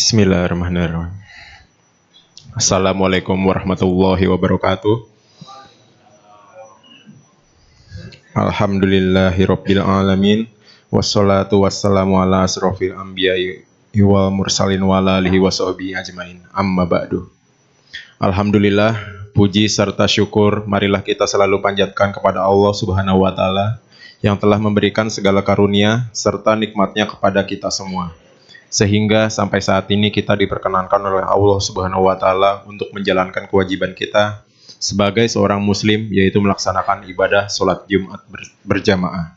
Bismillahirrahmanirrahim. Assalamualaikum warahmatullahi wabarakatuh. Alhamdulillahirabbil alamin. Wassalatu wassalamu ala asrofil anbiya'i wal mursalin wa ala alihi washabihi ajmain. Amma ba'du. Alhamdulillah, puji serta syukur marilah kita selalu panjatkan kepada Allah Subhanahu wa taala yang telah memberikan segala karunia serta nikmatnya kepada kita semua. Sehingga sampai saat ini kita diperkenankan oleh Allah Subhanahu wa taala untuk menjalankan kewajiban kita sebagai seorang muslim, yaitu melaksanakan ibadah sholat Jumat berjamaah.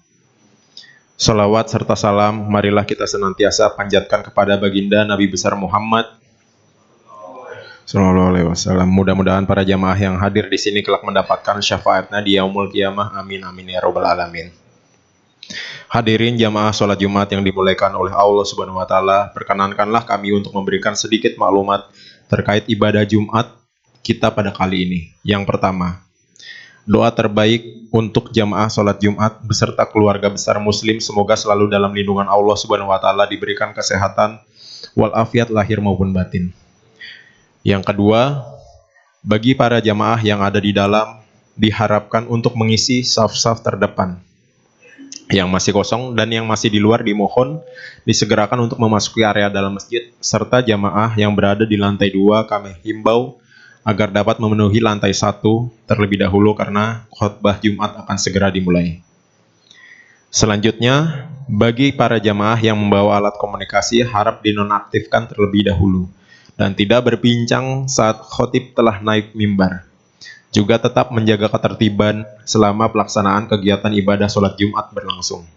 Salawat serta salam marilah kita senantiasa panjatkan kepada baginda Nabi besar Muhammad Sallallahu Alaihi Wasallam. Mudah-mudahan para jamaah yang hadir di sini kelak mendapatkan syafaatnya di yaumul qiyamah. Amin amin ya robbal alamin. Hadirin jamaah sholat Jumat yang dimuliakan oleh Allah Subhanahu wa taala, perkenankanlah kami untuk memberikan sedikit maklumat terkait ibadah Jumat kita pada kali ini. Yang pertama, doa terbaik untuk jamaah sholat Jumat beserta keluarga besar muslim semoga selalu dalam lindungan Allah Subhanahu wa taala, diberikan kesehatan walafiat lahir maupun batin. Yang kedua, bagi para jamaah yang ada di dalam diharapkan untuk mengisi saf-saf terdepan. Yang masih kosong dan yang masih di luar dimohon disegerakan untuk memasuki area dalam masjid, serta jamaah yang berada di lantai 2 kami himbau agar dapat memenuhi lantai 1 terlebih dahulu karena khutbah Jumat akan segera dimulai. Selanjutnya, bagi para jamaah yang membawa alat komunikasi harap dinonaktifkan terlebih dahulu dan tidak berbincang saat khotib telah naik mimbar. Juga tetap menjaga ketertiban selama pelaksanaan kegiatan ibadah sholat Jumat berlangsung.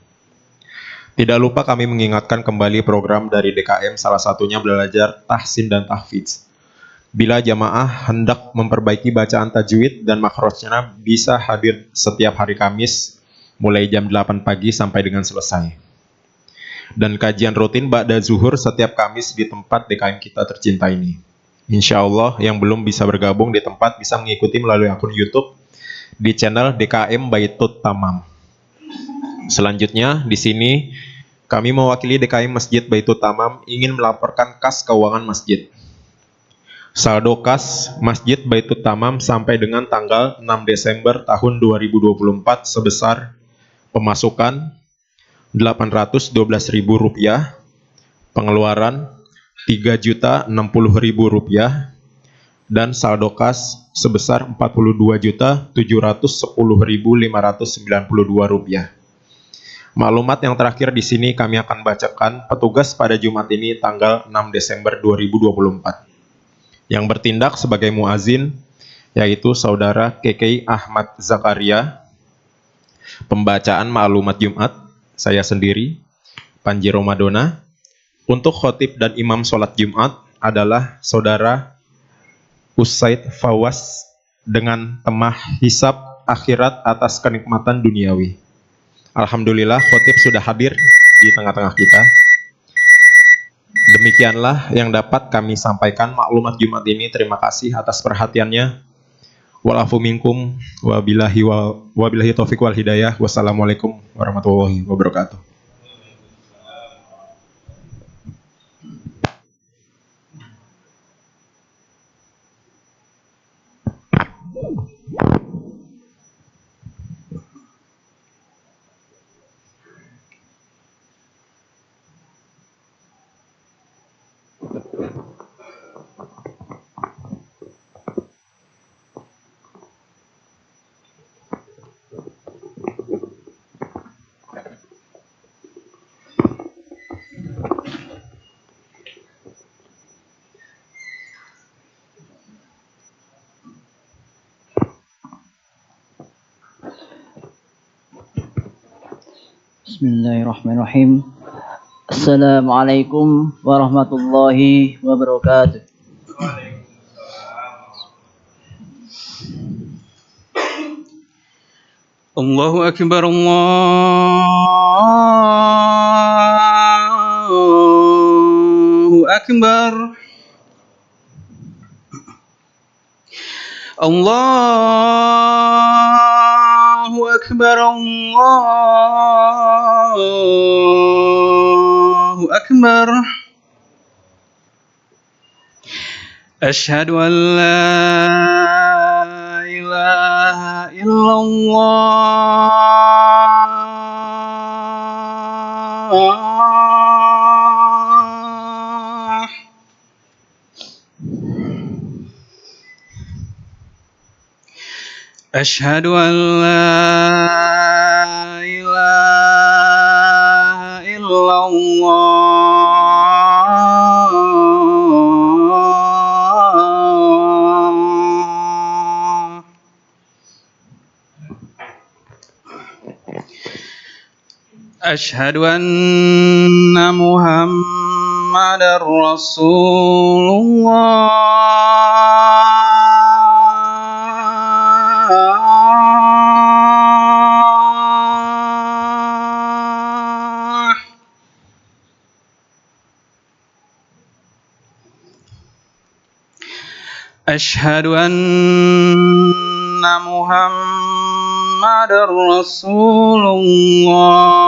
Tidak lupa kami mengingatkan kembali program dari DKM, salah satunya belajar tahsin dan tahfidz. Bila jamaah hendak memperbaiki bacaan tajwid dan makhrajnya bisa hadir setiap hari Kamis mulai jam 8 pagi sampai dengan selesai. Dan kajian rutin ba'da zuhur setiap Kamis di tempat DKM kita tercinta ini. Insya Allah yang belum bisa bergabung di tempat bisa mengikuti melalui akun YouTube di channel DKM Baitut Tamam. Selanjutnya di sini kami mewakili DKM Masjid Baitut Tamam ingin melaporkan kas keuangan masjid. Saldo kas Masjid Baitut Tamam sampai dengan tanggal 6 Desember tahun 2024 sebesar pemasukan Rp812.000, pengeluaran Rp3.060.000 dan saldo kas sebesar Rp42.710.592. Maklumat yang terakhir di sini kami akan bacakan petugas pada Jumat ini tanggal 6 Desember 2024. Yang bertindak sebagai muazin yaitu Saudara KK Ahmad Zakaria. Pembacaan maklumat Jumat saya sendiri, Panji Romadona. Untuk khotib dan imam sholat Jumat adalah Saudara Usaid Fawas dengan tema hisab akhirat atas kenikmatan duniawi. Alhamdulillah khotib sudah hadir di tengah-tengah kita. Demikianlah yang dapat kami sampaikan maklumat Jumat ini. Terima kasih atas perhatiannya. Walafu minkum wabillahi taufiq wal hidayah. Wassalamualaikum warahmatullahi wabarakatuh. Bismillahirrahmanirrahim. Assalamualaikum warahmatullahi wabarakatuh. Allahu Akbar, Allahu Akbar. Allahu Akbar, Allahu Akbar. أشهد أن لا إله إلا الله. أشهد أن لا إله إلا الله. أشهد أن محمدا رسول الله. أشهد أن محمدا رسول الله.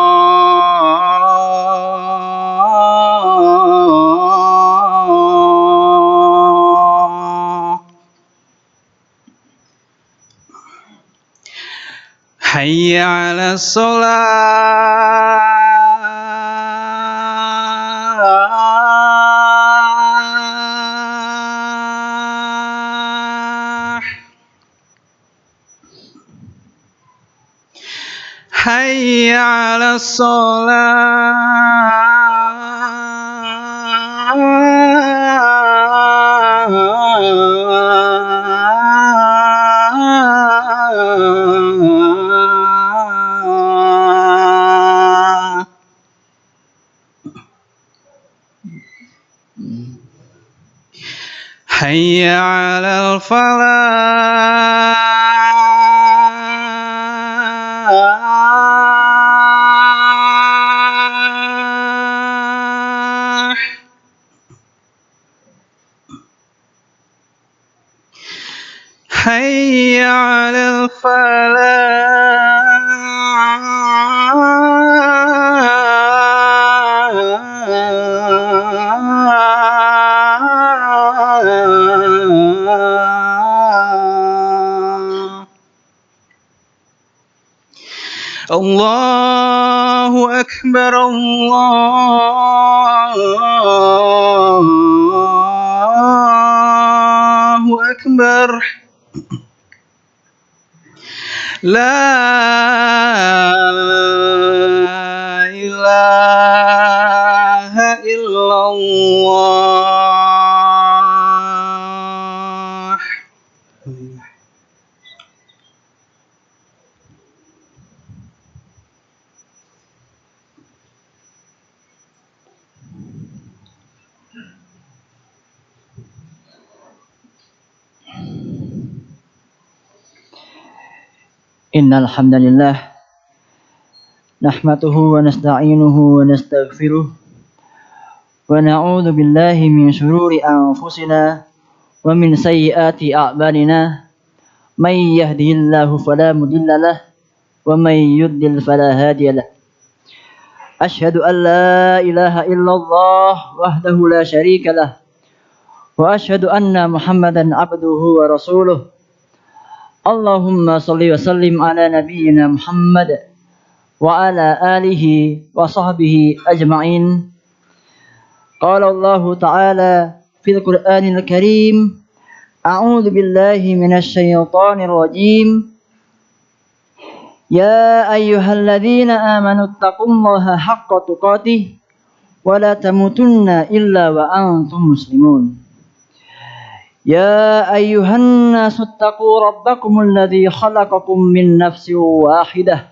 حي على الصلاة. حي على الصلاة. حي على الفلاح. حي على الفلاح. الله أكبر الله أكبر. لا إله إلا الله. Innal hamdalillah nahmaduhu wa nasta'inuhu wa nastaghfiruh wa na'udzu billahi min shururi anfusina wa min sayyiati a'malina may yahdihillahu fala mudilla lahu wa may yudlil fala hadiya lahu. Asyhadu an la ilaha illallah wahdahu la syarika lah wa asyhadu anna Muhammadan abduhu wa rasuluh. Allahumma salli wa sallim ala nabiyyina Muhammad wa ala alihi wa sahbihi ajma'in. Qala Allah Ta'ala fil Qur'anil Karim, a'udzu billahi minasy syaithanir rajim. Ya ayyuhalladzina amanu taqullaha haqqa tuqatih wa la tamutunna illa wa antum muslimun. يا أيها الناس اتقوا ربكم الذي خلقكم من نفس واحدة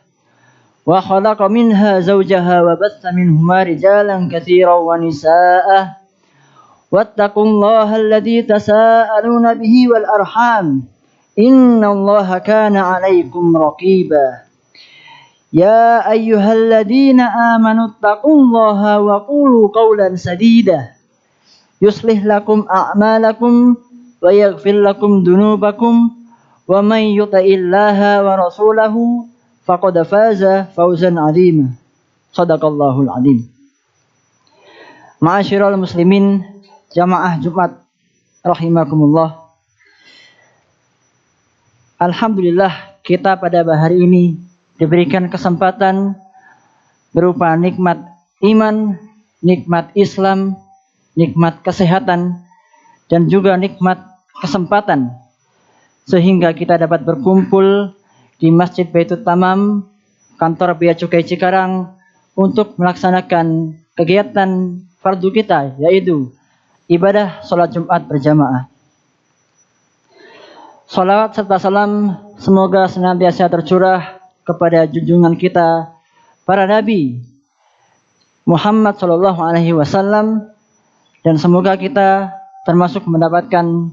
وخلق منها زوجها وبث منهما رجالا كثيرا ونساء واتقوا الله الذي تساءلون به والأرحام إن الله كان عليكم رقيبا. يا أيها الذين آمنوا اتقوا الله وقولوا قولا سديدا يصلح لكم أعمالكم ويغفر لكم ذنوبكم ومن يطع الله ورسوله فقد فاز فوزا عظيما. Shadaqallahul azim. Ma'asyiral muslimin, jamaah Jumat rahimakumullah. Alhamdulillah kita pada hari ini diberikan kesempatan berupa nikmat iman, nikmat Islam, nikmat kesehatan, dan juga nikmat kesempatan sehingga kita dapat berkumpul di Masjid Baitul Tamam, kantor Bea Cukai Cikarang untuk melaksanakan kegiatan fardu kita, yaitu ibadah sholat Jumat berjamaah. Salawat serta salam semoga senantiasa tercurah kepada junjungan kita para nabi Muhammad sallallahu alaihi wasallam, dan semoga kita termasuk mendapatkan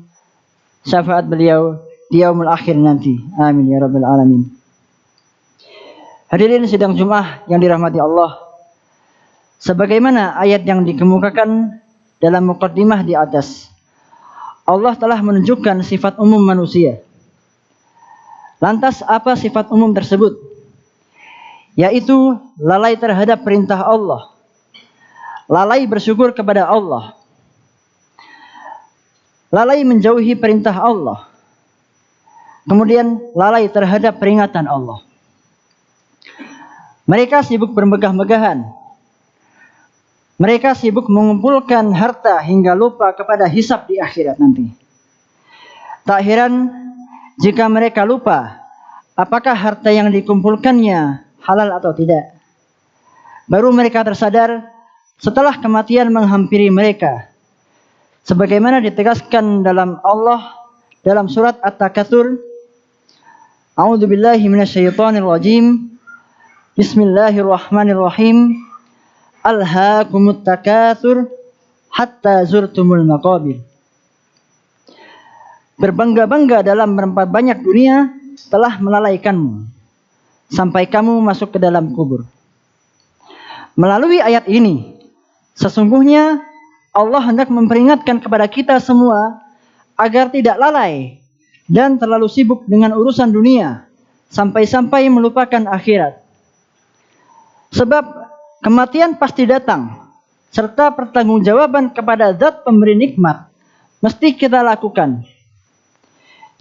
syafaat beliau di yaumul akhir nanti. Amin ya rabbal alamin. Hadirin sidang Jumat yang dirahmati Allah, sebagaimana ayat yang dikemukakan dalam muqaddimah di atas, Allah telah menunjukkan sifat umum manusia. Lantas apa sifat umum tersebut? Yaitu lalai terhadap perintah Allah, lalai bersyukur kepada Allah, lalai menjauhi perintah Allah, kemudian lalai terhadap peringatan Allah. Mereka sibuk bermegah-megahan, mereka sibuk mengumpulkan harta hingga lupa kepada hisab di akhirat nanti. Tak heran jika mereka lupa apakah harta yang dikumpulkannya halal atau tidak. Baru mereka tersadar setelah kematian menghampiri mereka. Sebagaimana ditegaskan dalam dalam surat At-Takatsur, A'udzubillahi minasyaitonirrajim. Bismillahirrahmanirrahim. Alhaakumut takatsur hatta zurtumul maqabir. Berbangga-bangga dalam merempat banyak dunia telah melalaikanmu sampai kamu masuk ke dalam kubur. Melalui ayat ini, sesungguhnya Allah hendak memperingatkan kepada kita semua agar tidak lalai dan terlalu sibuk dengan urusan dunia sampai-sampai melupakan akhirat. Sebab kematian pasti datang, serta pertanggungjawaban kepada zat pemberi nikmat mesti kita lakukan.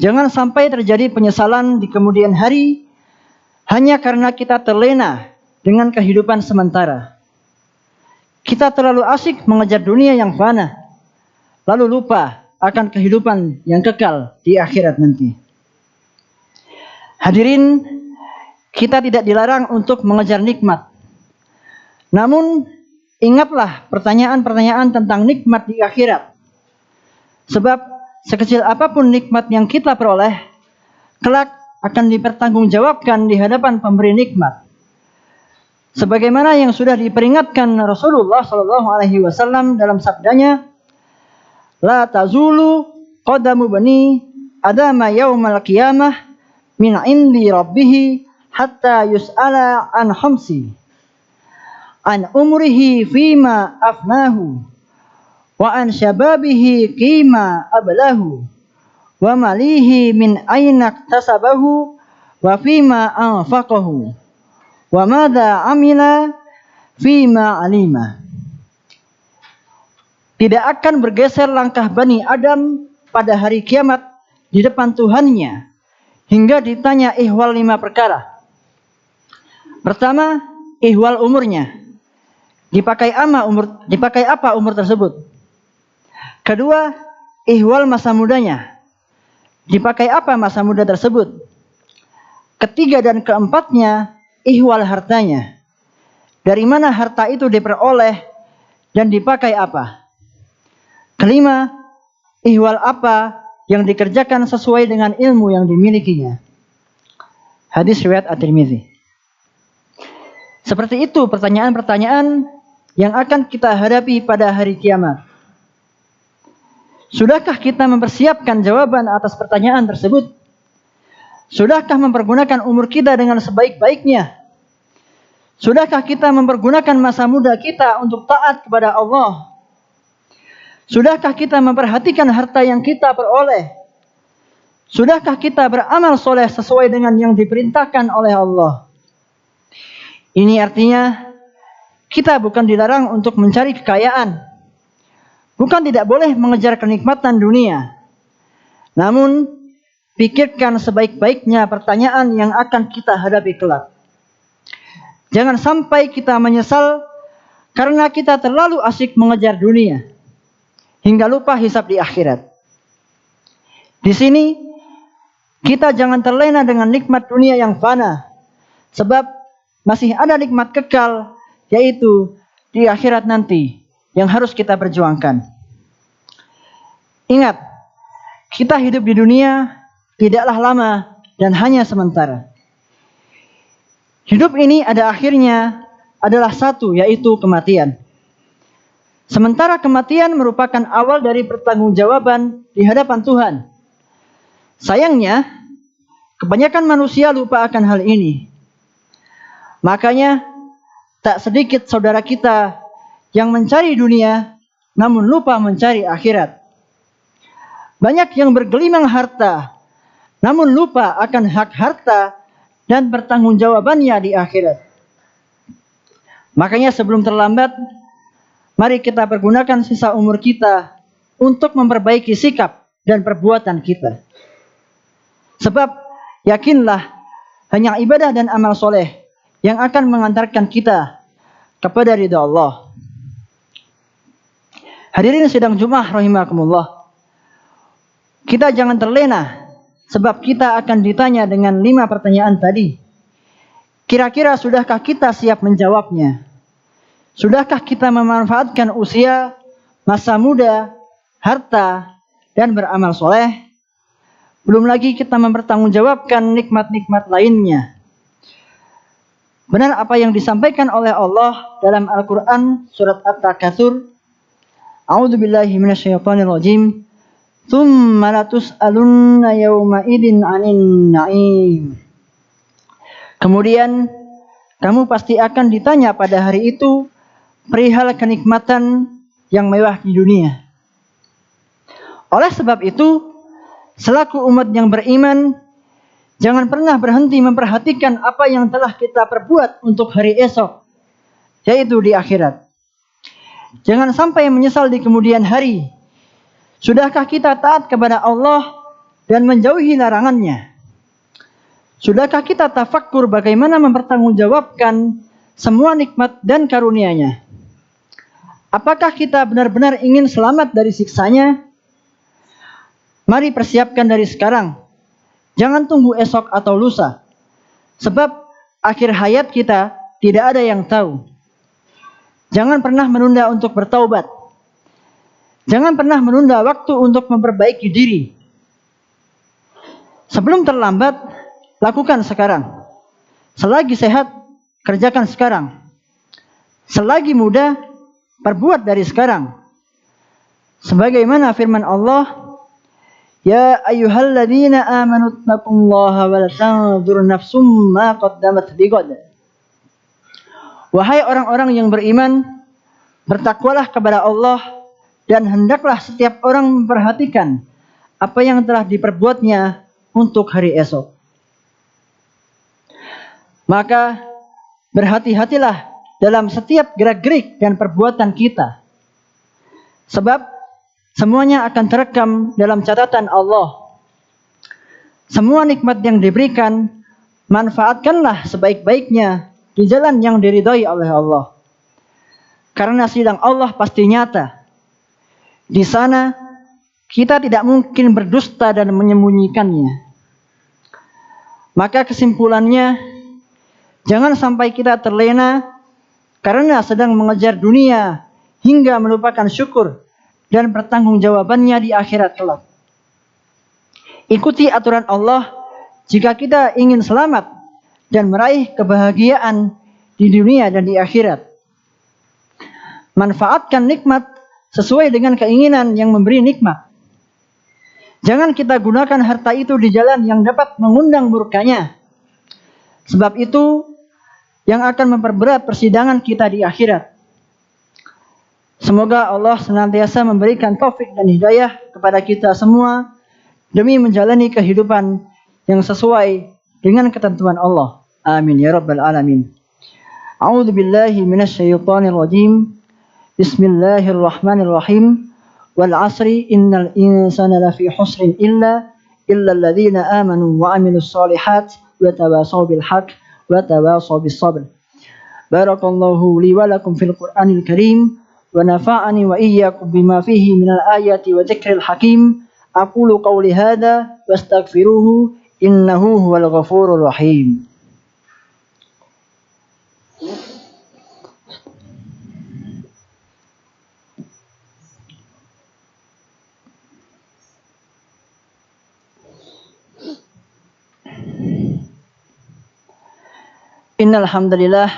Jangan sampai terjadi penyesalan di kemudian hari hanya karena kita terlena dengan kehidupan sementara. Kita terlalu asik mengejar dunia yang fana, lalu lupa akan kehidupan yang kekal di akhirat nanti. Hadirin, kita tidak dilarang untuk mengejar nikmat. Namun, ingatlah pertanyaan-pertanyaan tentang nikmat di akhirat. Sebab, sekecil apapun nikmat yang kita peroleh, kelak akan dipertanggungjawabkan di hadapan pemberi nikmat. Sebagaimana yang sudah diperingatkan Rasulullah SAW dalam sabdanya, La tazulu qadamu bani adama yaumal qiyamah min indi rabbihi hatta yus'ala an khamsi. An umrihi fima afnahu wa an syababihi qima ablahu wa malihi min aina tasabahu wa fima anfaqahu wa madza amila fima alima. Tidak akan bergeser langkah Bani Adam pada hari kiamat di depan Tuhannya hingga ditanya ihwal 5 perkara. Pertama, ihwal umurnya. Dipakai apa umur tersebut? Kedua, ihwal masa mudanya. Dipakai apa masa muda tersebut? Ketiga dan keempatnya, ihwal hartanya. Dari mana harta itu diperoleh dan dipakai apa? Kelima, ihwal apa yang dikerjakan sesuai dengan ilmu yang dimilikinya. Hadis riwayat At-Tirmidzi. Seperti itu pertanyaan-pertanyaan yang akan kita hadapi pada hari kiamat. Sudahkah kita mempersiapkan jawaban atas pertanyaan tersebut? Sudahkah mempergunakan umur kita dengan sebaik-baiknya? Sudahkah kita mempergunakan masa muda kita untuk taat kepada Allah? Sudahkah kita memperhatikan harta yang kita peroleh? Sudahkah kita beramal soleh sesuai dengan yang diperintahkan oleh Allah? Ini artinya kita bukan dilarang untuk mencari kekayaan, Bukan tidak boleh mengejar kenikmatan dunia. Namun, pikirkan sebaik-baiknya pertanyaan yang akan kita hadapi kelak. Jangan sampai kita menyesal karena kita terlalu asik mengejar dunia hingga lupa hisab di akhirat. Di sini kita jangan terlena dengan nikmat dunia yang fana, sebab masih ada nikmat kekal, yaitu di akhirat nanti yang harus kita perjuangkan. Ingat, kita hidup di dunia tidaklah lama dan hanya sementara. Hidup ini ada akhirnya, adalah satu, yaitu kematian. Sementara kematian merupakan awal dari pertanggungjawaban di hadapan Tuhan. Sayangnya, kebanyakan manusia lupa akan hal ini. Makanya, tak sedikit saudara kita yang mencari dunia, namun lupa mencari akhirat. Banyak yang bergelimang harta, namun lupa akan hak harta dan pertanggungjawabannya di akhirat. Makanya sebelum terlambat, mari kita pergunakan sisa umur kita untuk memperbaiki sikap dan perbuatan kita. Sebab yakinlah hanya ibadah dan amal soleh yang akan mengantarkan kita kepada ridha Allah. Hadirin sidang Jumat rahimakumullah. Kita jangan terlena sebab kita akan ditanya dengan 5 pertanyaan tadi. Kira-kira sudahkah kita siap menjawabnya? Sudahkah kita memanfaatkan usia, masa muda, harta, dan beramal soleh? Belum lagi kita mempertanggungjawabkan nikmat-nikmat lainnya. Benar apa yang disampaikan oleh Allah dalam Al-Quran surat At-Takatsur. A'udzubillahi minasyaitonirrajim. Tsumma latus'alunna yawma idzin 'anil na'im. Kemudian kamu pasti akan ditanya pada hari itu perihal kenikmatan yang mewah di dunia. Oleh sebab itu, selaku umat yang beriman, jangan pernah berhenti memperhatikan apa yang telah kita perbuat untuk hari esok, yaitu di akhirat. Jangan sampai menyesal di kemudian hari. Sudahkah kita taat kepada Allah dan menjauhi larangannya? Sudahkah kita tafakkur bagaimana mempertanggungjawabkan semua nikmat dan karunia-Nya? Apakah kita benar-benar ingin selamat dari siksanya? Mari persiapkan dari sekarang. Jangan tunggu esok atau lusa. Sebab akhir hayat kita tidak ada yang tahu. Jangan pernah menunda untuk bertaubat. Jangan pernah menunda waktu untuk memperbaiki diri. Sebelum terlambat, lakukan sekarang. Selagi sehat, kerjakan sekarang. Selagi muda, perbuat dari sekarang. Sebagaimana firman Allah, Ya ayyuhalladzina amanu taqullaha wa la tanzur nafsum ma qaddamat lighad. Wahai orang-orang yang beriman, bertakwalah kepada Allah dan hendaklah setiap orang memperhatikan apa yang telah diperbuatnya untuk hari esok. Maka berhati-hatilah dalam setiap gerak-gerik dan perbuatan kita. Sebab semuanya akan terekam dalam catatan Allah. Semua nikmat yang diberikan, manfaatkanlah sebaik-baiknya di jalan yang diridhai oleh Allah. Karena sidang Allah pasti nyata. Di sana, kita tidak mungkin berdusta dan menyembunyikannya. Maka kesimpulannya, jangan sampai kita terlena karena sedang mengejar dunia hingga melupakan syukur dan pertanggungjawabannya di akhirat kelak. Ikuti aturan Allah jika kita ingin selamat dan meraih kebahagiaan di dunia dan di akhirat. Manfaatkan nikmat sesuai dengan keinginan yang memberi nikmat. Jangan kita gunakan harta itu di jalan yang dapat mengundang murkanya. Sebab itu yang akan memperberat persidangan kita di akhirat. Semoga Allah senantiasa memberikan taufik dan hidayah kepada kita semua demi menjalani kehidupan yang sesuai dengan ketentuan Allah. Amin ya rabbal alamin. A'udzu billahi minasyaitonir rajim. Bismillahirrahmanirrahim. wal 'asri innal insana lafi husrin illa alladziina aamanu wa 'amilus shalihaati wa tawasaw bil haqqi wa tawasaw bis sabr. Barakallahu li wa lakum fil Qur'anil Karim wa nafa'ani wa iyyakum bima fihi minal ayati wa dzikril hakim. Aqulu qawli hadza wastaghfiruhu innahu huwal ghafurur rahim. Innal hamdalillah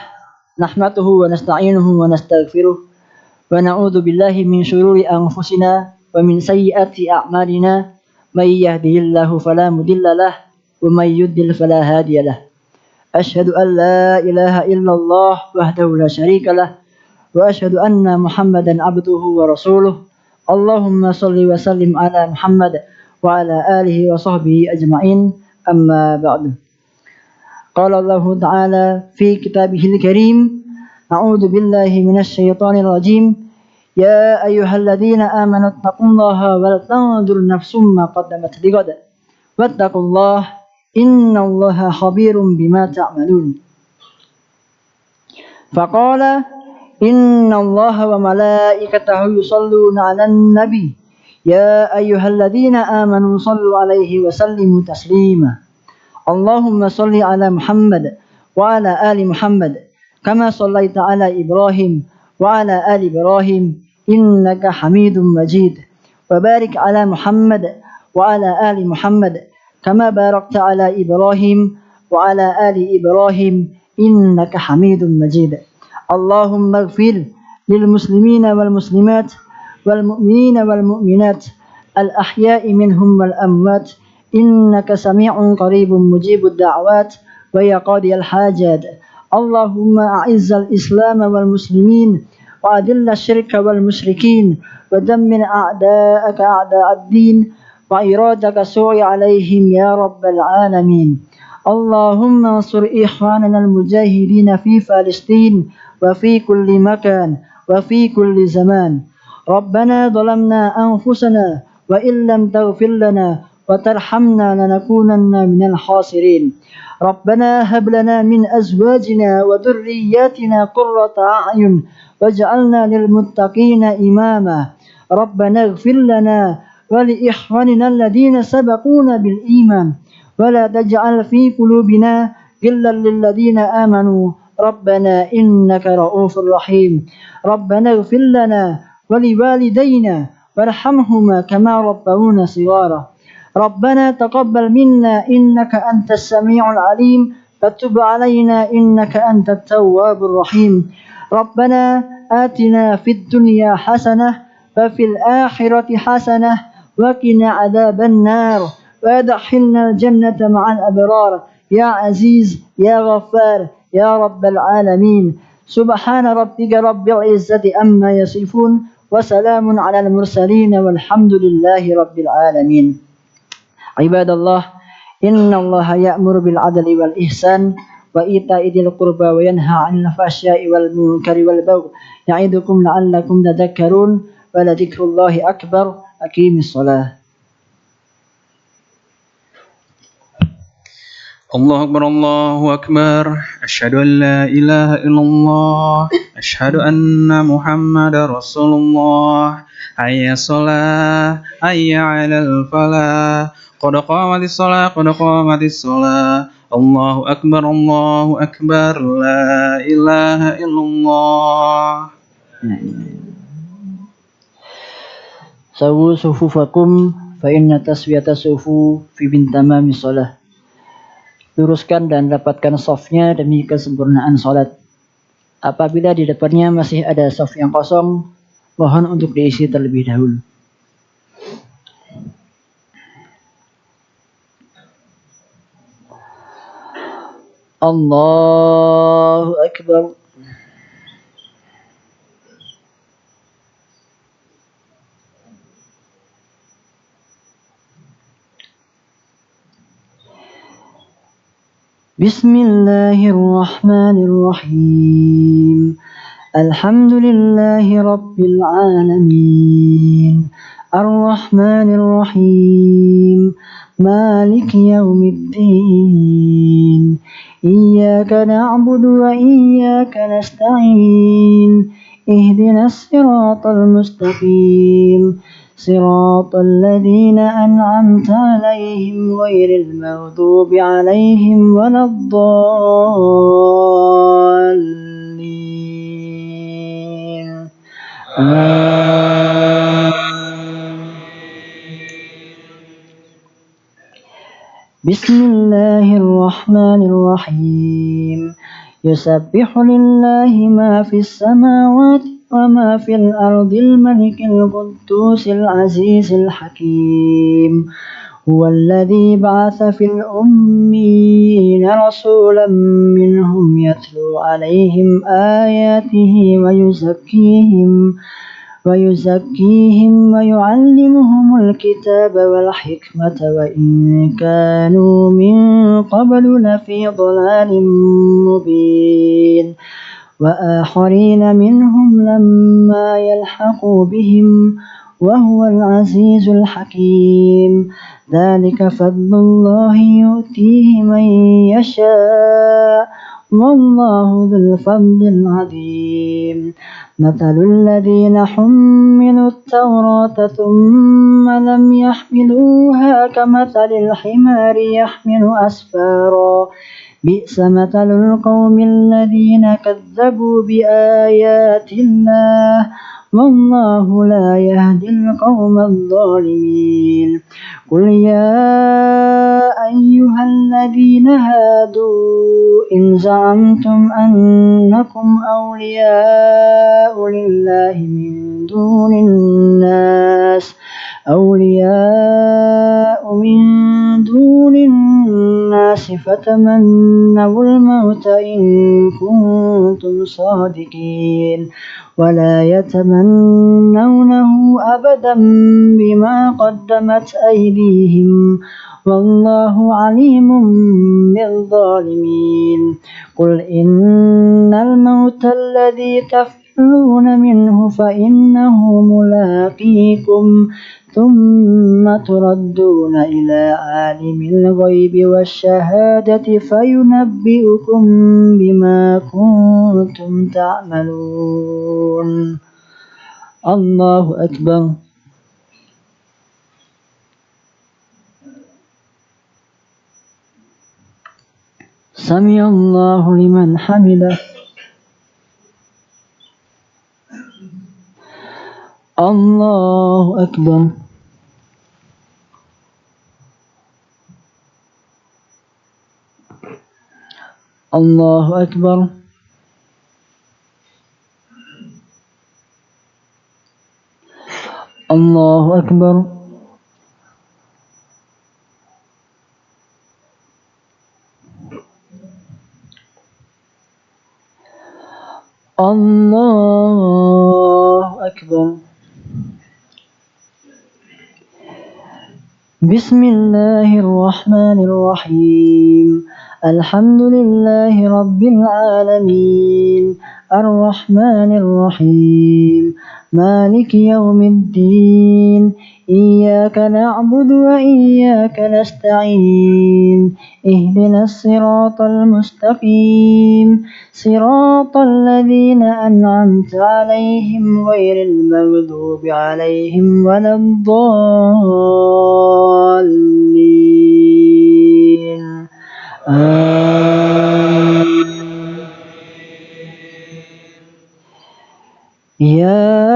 nahmaduhu wa nasta'inuhu wa nastaghfiruh wa na'udzu billahi min syururi anfusina wa min sayyiati a'malina may yahdihillahu fala mudhillalah wa may yudlil fala hadiyalah. Asyhadu an la ilaha illallah wahdahu la syarikalah wa asyhadu anna Muhammadan abduhu wa rasuluh. Allahumma shalli wa sallim ala Muhammad wa ala alihi wa sahbihi ajma'in. Amma ba'du. Qala Allah Ta'ala fi kitabihil karim, a'udzu billahi minasy syaithanir rajim. Ya ayyuhalladzina amanu taqullaha wal tanzur nafsum ma qaddamat lighad. Wattaqullaha innallaha khabirum bima ta'malun. Faqala innallaha wa malaikatahu yusholluna 'alan nabi. Ya ayyuhalladzina amanu shallu 'alaihi wa sallimu taslima. Allahumma shalli 'ala Muhammad wa 'ala ali Muhammad kama shallaita 'ala Ibrahim wa 'ala ali Ibrahim innaka Hamidum Majid. Wa barik 'ala Muhammad wa 'ala ali Muhammad kama barakta 'ala Ibrahim wa 'ala ali Ibrahim innaka Hamidum Majid. Allahumma ighfir lil muslimina wal muslimat wal mu'minina wal mu'minat al ahya'i minhum wal amwat innaka sami'un qaribun mujibud da'wat wa ya qadiyal hajat. Allahumma a'izzal islam wal muslimin wa adilla syirka wal musyrikin wa dammir a'da'aka a'da'ad din wa iradaka su'i alaihim ya rabbal alamin. Allahumma ansur ikhwanana al mujahidin fi Palestin wa fi kulli makan wa fi kulli zaman. Rabbana zalamna anfusana wa illam taghfir lana وترحمنا لنكونن من الخاسرين. ربنا هب لنا من أزواجنا وذرياتنا قرة أعين واجعلنا للمتقين إماما. ربنا اغفر لنا ولإخواننا الذين سبقونا بالإيمان ولا تجعل في قلوبنا غلا للذين آمنوا ربنا إنك رؤوف رحيم. ربنا اغفر لنا ولوالدينا وارحمهما كما ربونا صغارا. ربنا تقبل منا إنك أنت السميع العليم وتب علينا إنك أنت التواب الرحيم. ربنا آتنا في الدنيا حسنة وفي الآخرة حسنة وقنا عذاب النار وادخلنا الجنة مع الأبرار يا عزيز يا غفار يا رب العالمين. سبحان ربك رب العزة أما يصفون وسلام على المرسلين والحمد لله رب العالمين. Ibadallah, innallaha ya'muru bil adli wal ihsan wa ita'i dzil qurba wa yanha 'anil fahsya'i wal munkari wal baghi ya'idukum la'allakum tadhakkarun wa la dzikrullahi akbar. Aqimis shalah. Allahu Akbar, Allahu Akbar. Asyhadu an la ilaha illallah. Asyhadu anna Muhammadar Rasulullah. Hayya shalah, hayya 'alal falah. Qad qamatis shalah, qad qamatis shalah. Allahu Akbar, Allahu Akbar. La ilaha illallah. Sawu sufufakum fa inna taswiyata sufu fi bin tamami shalah. Luruskan dan rapatkan shafnya demi kesempurnaan salat. Apabila di depannya masih ada shaf yang kosong, mohon untuk diisi terlebih dahulu. Allahu Akbar. Bismillahirrahmanirrahim. الحمد لله رب العالمين الرحمن الرحيم مالك يوم الدين إياك نعبد وإياك نستعين اهدنا الصراط المستقيم صراط الذين أنعمت عليهم غير المغضوب عليهم ولا الضالين بسم الله الرحمن الرحيم يسبح لله ما في السماوات وما في الأرض الملك القدوس العزيز الحكيم هو الذي بعث في الأميين رسولا منهم يتلو عليهم آياته ويزكيهم ويعلمهم الكتاب والحكمة وإن كانوا من قبل لفي ضلال مبين وآخرين منهم لما يلحقوا بهم وهو العزيز الحكيم ذلك فضل الله يؤتيه من يشاء والله ذو الفضل العظيم مثل الذين حملوا التوراة ثم لم يحملوها كمثل الحمار يحمل أسفارا بئس مثل القوم الذين كذبوا بآيات الله والله لا يهدي القوم الظالمين قل يا أيها الذين هادوا إن زعمتم أنكم أولياء لله من دون الناس فتمنوا الموت إن كنتم صادقين ولا يتمنونه أبدا بما قدمت أيديهم والله عليم بالظالمين قل إن الموت الذي تفرون منه فإنه ملاقيكم ثم تردون إلى عالم الغيب والشهادة فينبئكم بما كنتم تعملون الله أكبر سمع الله لمن حمده الله أكبر الله أكبر الله أكبر الله أكبر بسم الله الرحمن الرحيم الحمد لله رب العالمين الرحمن الرحيم مالك يوم الدين إياك نعبد وإياك نستعين اهدنا الصراط المستقيم صراط الذين أنعمت عليهم غير المغضوب عليهم ولا الضالين يا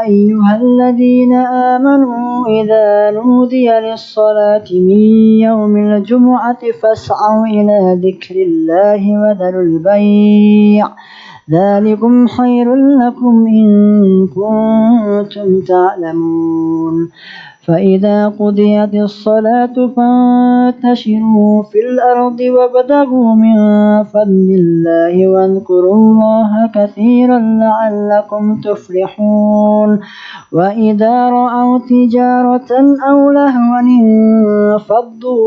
أيها الذين آمنوا إذا نودي للصلاة من يوم الجمعة فاسعوا إلى ذكر الله وذروا البيع ذلكم خير لكم إن كنتم تعلمون فإذا قضيت الصلاة فانتشروا في الأرض وابتغوا من فضل الله واذكروا الله كثيرا لعلكم تفلحون وإذا رأوا تجارة أو لهوا انفضوا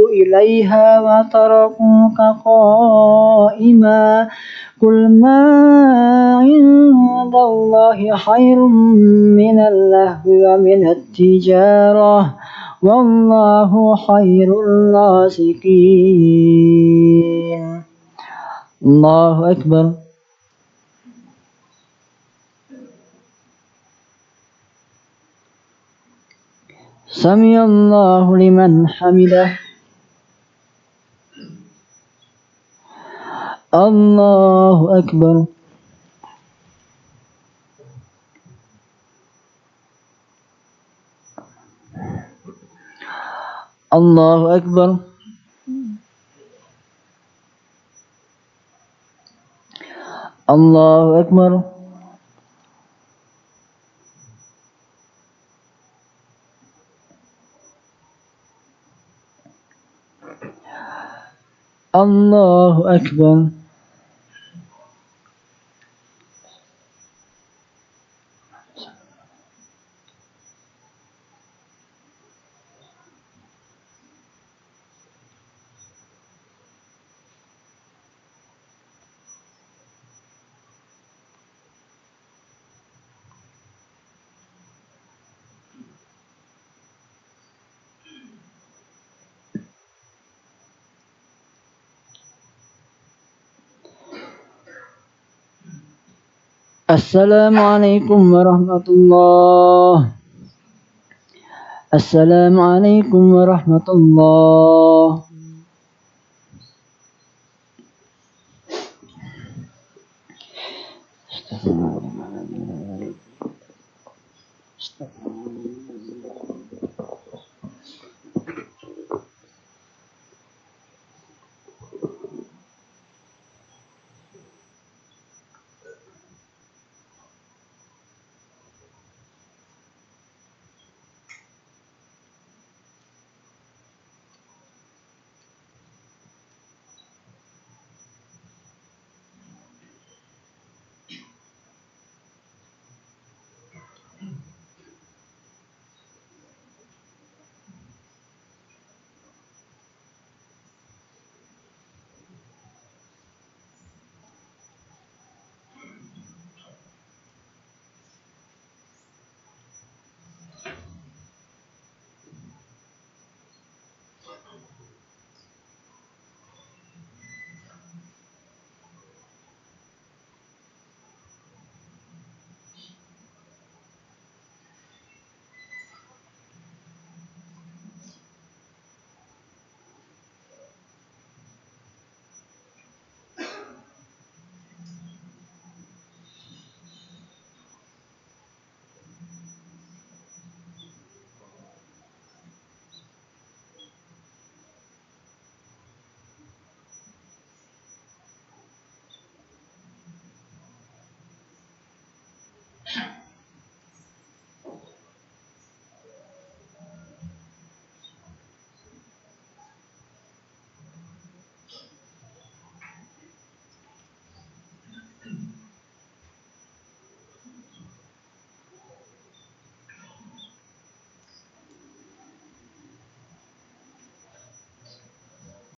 إليها وتركوك قائما قل ما عند الله خير من اللهو ومن التجارة والله خير الرازقين. الله أكبر. سمع الله لمن حمده. الله أكبر. الله أكبر. الله أكبر. الله أكبر. السلام عليكم ورحمة الله. السلام عليكم ورحمة الله.